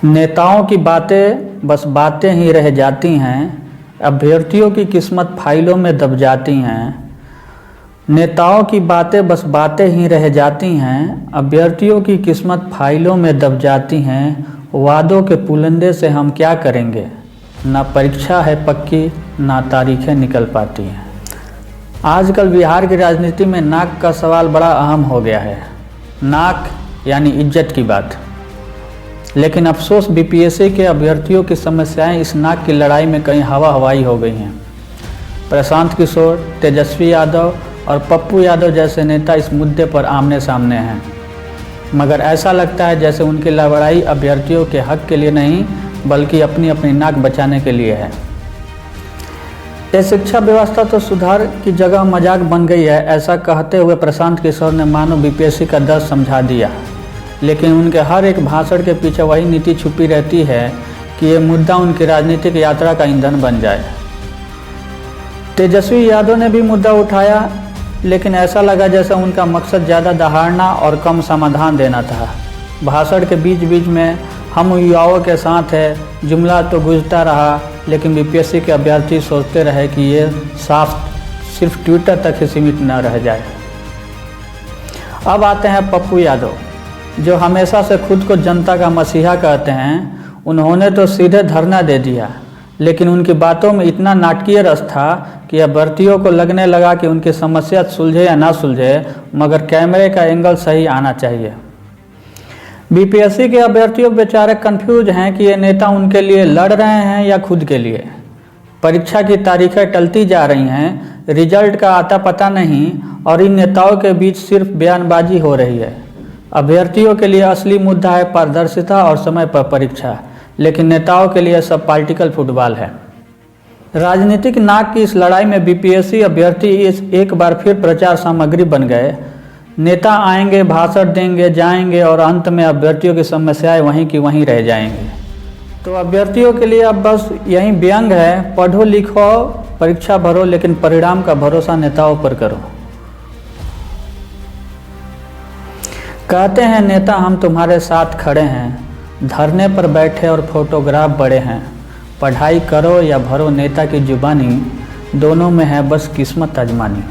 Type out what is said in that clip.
नेताओं की बातें बस बातें ही रह जाती हैं, अभ्यर्थियों की किस्मत फाइलों में दब जाती हैं। नेताओं की बातें बस बातें ही रह जाती हैं, अभ्यर्थियों की किस्मत फाइलों में दब जाती हैं। वादों के पुलंदे से हम क्या करेंगे, ना परीक्षा है पक्की, ना तारीखें निकल पाती हैं। आजकल बिहार की राजनीति में नाक का सवाल बड़ा अहम हो गया है। नाक यानी इज्जत की बात। लेकिन अफसोस बीपीएससी के अभ्यर्थियों की समस्याएं इस नाक की लड़ाई में कहीं हवा हवाई हो गई हैं। प्रशांत किशोर, तेजस्वी यादव और पप्पू यादव जैसे नेता इस मुद्दे पर आमने सामने हैं, मगर ऐसा लगता है जैसे उनकी लड़ाई अभ्यर्थियों के हक के लिए नहीं बल्कि अपनी अपनी नाक बचाने के लिए है। ये शिक्षा व्यवस्था तो सुधार की जगह मजाक बन गई है, ऐसा कहते हुए प्रशांत किशोर ने मानो बीपीएससी का दर्द समझा दिया। लेकिन उनके हर एक भाषण के पीछे वही नीति छुपी रहती है कि ये मुद्दा उनकी राजनीतिक यात्रा का ईंधन बन जाए। तेजस्वी यादव ने भी मुद्दा उठाया, लेकिन ऐसा लगा जैसा उनका मकसद ज़्यादा दहाड़ना और कम समाधान देना था। भाषण के बीच बीच में हम युवाओं के साथ है जुमला तो गूंजता रहा, लेकिन बीपीएससी के अभ्यर्थी सोचते रहे कि ये साफ सिर्फ ट्विटर तक ही सीमित न रह जाए। अब आते हैं पप्पू यादव, जो हमेशा से खुद को जनता का मसीहा कहते हैं। उन्होंने तो सीधे धरना दे दिया, लेकिन उनकी बातों में इतना नाटकीय रस था कि अभ्यर्थियों को लगने लगा कि उनकी समस्या सुलझे या ना सुलझे, मगर कैमरे का एंगल सही आना चाहिए। बीपीएससी के अभ्यर्थियों बेचारे कंफ्यूज हैं कि ये नेता उनके लिए लड़ रहे हैं या खुद के लिए। परीक्षा की तारीखें टलती जा रही हैं, रिजल्ट का आता पता नहीं, और इन नेताओं के बीच सिर्फ बयानबाजी हो रही है। अभ्यर्थियों के लिए असली मुद्दा है पारदर्शिता और समय पर परीक्षा, लेकिन नेताओं के लिए सब पॉलिटिकल फुटबॉल है। राजनीतिक नाक की इस लड़ाई में बीपीएससी अभ्यर्थी एक बार फिर प्रचार सामग्री बन गए। नेता आएंगे, भाषण देंगे, जाएंगे और अंत में अभ्यर्थियों की समस्याएं वहीं की वहीं रह जाएंगी। तो अभ्यर्थियों के लिए अब बस यही व्यंग है, पढ़ो लिखो परीक्षा भरो, लेकिन परिणाम का भरोसा नेताओं पर करो। कहते हैं नेता हम तुम्हारे साथ खड़े हैं, धरने पर बैठे और फोटोग्राफ बड़े हैं। पढ़ाई करो या भरो नेता की जुबानी, दोनों में है बस किस्मत आजमानी।